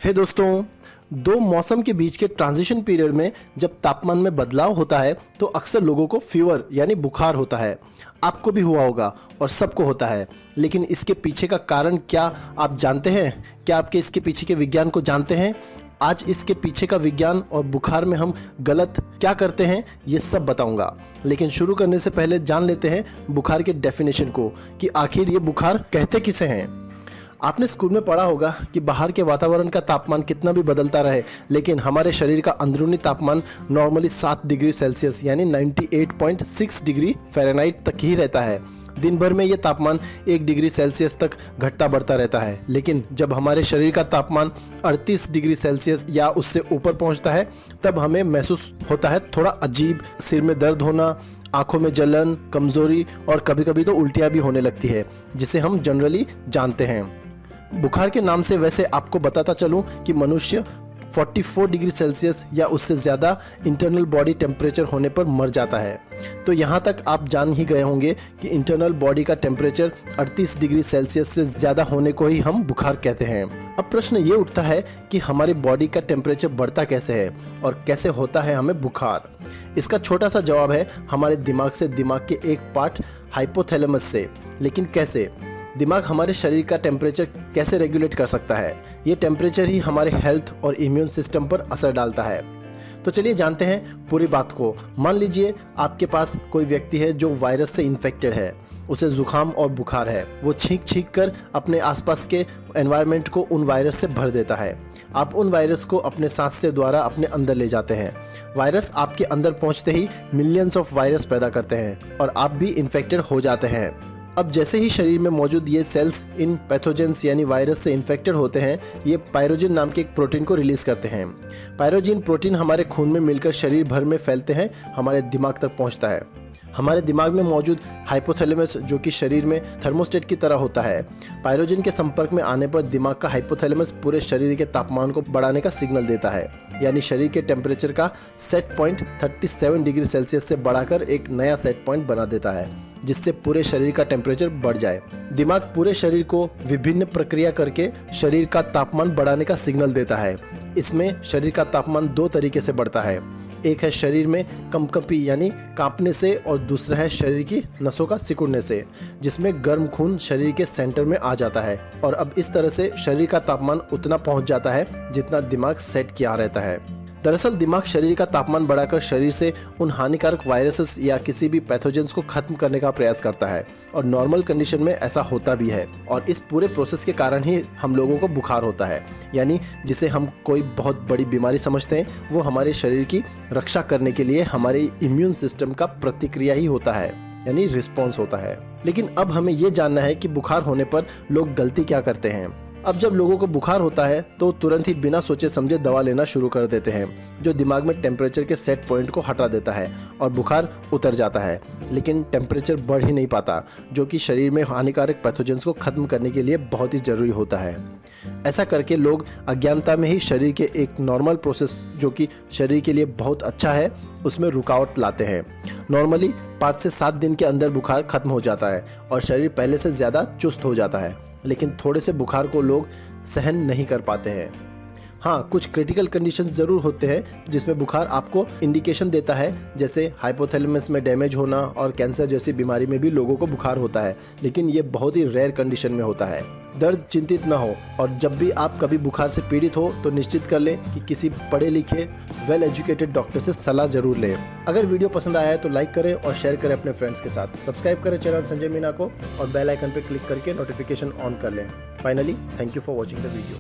हे दोस्तों, दो मौसम के बीच के ट्रांजिशन पीरियड में जब तापमान में बदलाव होता है तो अक्सर लोगों को फीवर यानी बुखार होता है। आपको भी हुआ होगा और सबको होता है। लेकिन इसके पीछे का कारण क्या आप जानते हैं? क्या आपके इसके पीछे के विज्ञान को जानते हैं? आज इसके पीछे का विज्ञान और बुखार में हम गलत क्या करते हैं ये सब बताऊंगा। लेकिन शुरू करने से पहले जान लेते हैं बुखार के डेफिनेशन को कि आखिर ये बुखार कहते किसे हैं। आपने स्कूल में पढ़ा होगा कि बाहर के वातावरण का तापमान कितना भी बदलता रहे, लेकिन हमारे शरीर का अंदरूनी तापमान नॉर्मली 7 डिग्री सेल्सियस यानी 98.6 डिग्री फ़ारेनहाइट तक ही रहता है। दिन भर में ये तापमान 1 डिग्री सेल्सियस तक घटता बढ़ता रहता है। लेकिन जब हमारे शरीर का तापमान 38 डिग्री सेल्सियस या उससे ऊपर पहुंचता है तब हमें महसूस होता है थोड़ा अजीब, सिर में दर्द होना, आंखों में जलन, कमजोरी और कभी कभी तो उल्टियाँ भी होने लगती है, जिसे हम जनरली जानते हैं। बुखार के नाम से वैसे आपको बताता चलूं कि मनुष्य 44 डिग्री सेल्सियस या उससे ज़्यादा इंटरनल बॉडी टेम्परेचर होने पर मर जाता है। तो यहाँ तक आप जान ही गए होंगे कि इंटरनल बॉडी का टेम्परेचर 38 डिग्री सेल्सियस से ज़्यादा होने को ही हम बुखार कहते हैं। अब प्रश्न ये उठता है कि हमारी बॉडी का टेम्परेचर बढ़ता कैसे है और कैसे होता है हमें बुखार। इसका छोटा सा जवाब है हमारे दिमाग से, दिमाग के एक पार्ट हाइपोथैलेमस से। लेकिन कैसे? दिमाग हमारे शरीर का टेम्परेचर कैसे रेगुलेट कर सकता है? ये टेम्परेचर ही हमारे हेल्थ और इम्यून सिस्टम पर असर डालता है। तो चलिए जानते हैं पूरी बात को। मान लीजिए आपके पास कोई व्यक्ति है जो वायरस से इन्फेक्टेड है, उसे जुकाम और बुखार है। वो छींक कर अपने आसपास के एनवायरनमेंट को उन वायरस से भर देता है। आप उन वायरस को अपने सांस से द्वारा अपने अंदर ले जाते हैं। वायरस आपके अंदर पहुंचते ही मिलियंस ऑफ वायरस पैदा करते हैं और आप भी इन्फेक्टेड हो जाते हैं। अब जैसे ही शरीर में मौजूद ये सेल्स इन पैथोजेंस यानी वायरस से इन्फेक्टेड होते हैं, ये पायरोजिन नाम के एक प्रोटीन को रिलीज करते हैं। पायरोजिन प्रोटीन हमारे खून में मिलकर शरीर भर में फैलते हैं, हमारे दिमाग तक पहुंचता है। हमारे दिमाग में मौजूद हाइपोथैलेमस जो कि शरीर में थर्मोस्टेट की तरह होता है, पायरोजिन के संपर्क में आने पर दिमाग का हाइपोथैलेमस पूरे शरीर के तापमान को बढ़ाने का सिग्नल देता है। यानी शरीर के टेम्परेचर का सेट पॉइंट 37 डिग्री सेल्सियस से बढ़ाकर एक नया सेट पॉइंट बना देता है, जिससे पूरे शरीर का टेम्परेचर बढ़ जाए। दिमाग पूरे शरीर को विभिन्न प्रक्रिया करके शरीर का तापमान बढ़ाने का सिग्नल देता है। इसमें शरीर का तापमान 2 तरीके से बढ़ता है। एक है शरीर में कंपकंपी यानी कांपने से और दूसरा है शरीर की नसों का सिकुड़ने से, जिसमें गर्म खून शरीर के सेंटर में आ जाता है। और अब इस तरह से शरीर का तापमान उतना पहुंच जाता है जितना दिमाग सेट किया रहता है। दरअसल दिमाग शरीर का तापमान बढ़ाकर शरीर से उन हानिकारक वायरसेस या किसी भी पैथोजेंस को खत्म करने का प्रयास करता है और नॉर्मल कंडीशन में ऐसा होता भी है। और इस पूरे प्रोसेस के कारण ही हम लोगों को बुखार होता है, यानी जिसे हम कोई बहुत बड़ी बीमारी समझते हैं, वो हमारे शरीर की रक्षा करने के लिए हमारे इम्यून सिस्टम का प्रतिक्रिया ही होता है, यानी रिस्पॉन्स होता है। लेकिन अब हमें ये जानना है कि बुखार होने पर लोग गलती क्या करते हैं। अब जब लोगों को बुखार होता है तो तुरंत ही बिना सोचे समझे दवा लेना शुरू कर देते हैं, जो दिमाग में टेम्परेचर के सेट पॉइंट को हटा देता है और बुखार उतर जाता है। लेकिन टेम्परेचर बढ़ ही नहीं पाता, जो कि शरीर में हानिकारक पैथोजेंस को खत्म करने के लिए बहुत ही ज़रूरी होता है। ऐसा करके लोग अज्ञानता में ही शरीर के एक नॉर्मल प्रोसेस जो कि शरीर के लिए बहुत अच्छा है, उसमें रुकावट लाते हैं। नॉर्मली 5 से 7 दिन के अंदर बुखार खत्म हो जाता है और शरीर पहले से ज़्यादा चुस्त हो जाता है। लेकिन थोड़े से बुखार को लोग सहन नहीं कर पाते हैं। हाँ, कुछ क्रिटिकल कंडीशंस ज़रूर होते हैं जिसमें बुखार आपको इंडिकेशन देता है, जैसे हाइपोथैलेमस में डैमेज होना और कैंसर जैसी बीमारी में भी लोगों को बुखार होता है। लेकिन ये बहुत ही रेयर कंडीशन में होता है। दर्द चिंतित ना हो, और जब भी आप कभी बुखार से पीड़ित हो तो निश्चित कर लें कि किसी पढ़े लिखे वेल एजुकेटेड डॉक्टर से सलाह जरूर लें। अगर वीडियो पसंद आया है तो लाइक करें और शेयर करें अपने फ्रेंड्स के साथ। सब्सक्राइब करें चैनल संजय मीना को और बेल आइकन पर क्लिक करके नोटिफिकेशन ऑन कर लें। Finally, thank you for watching the video.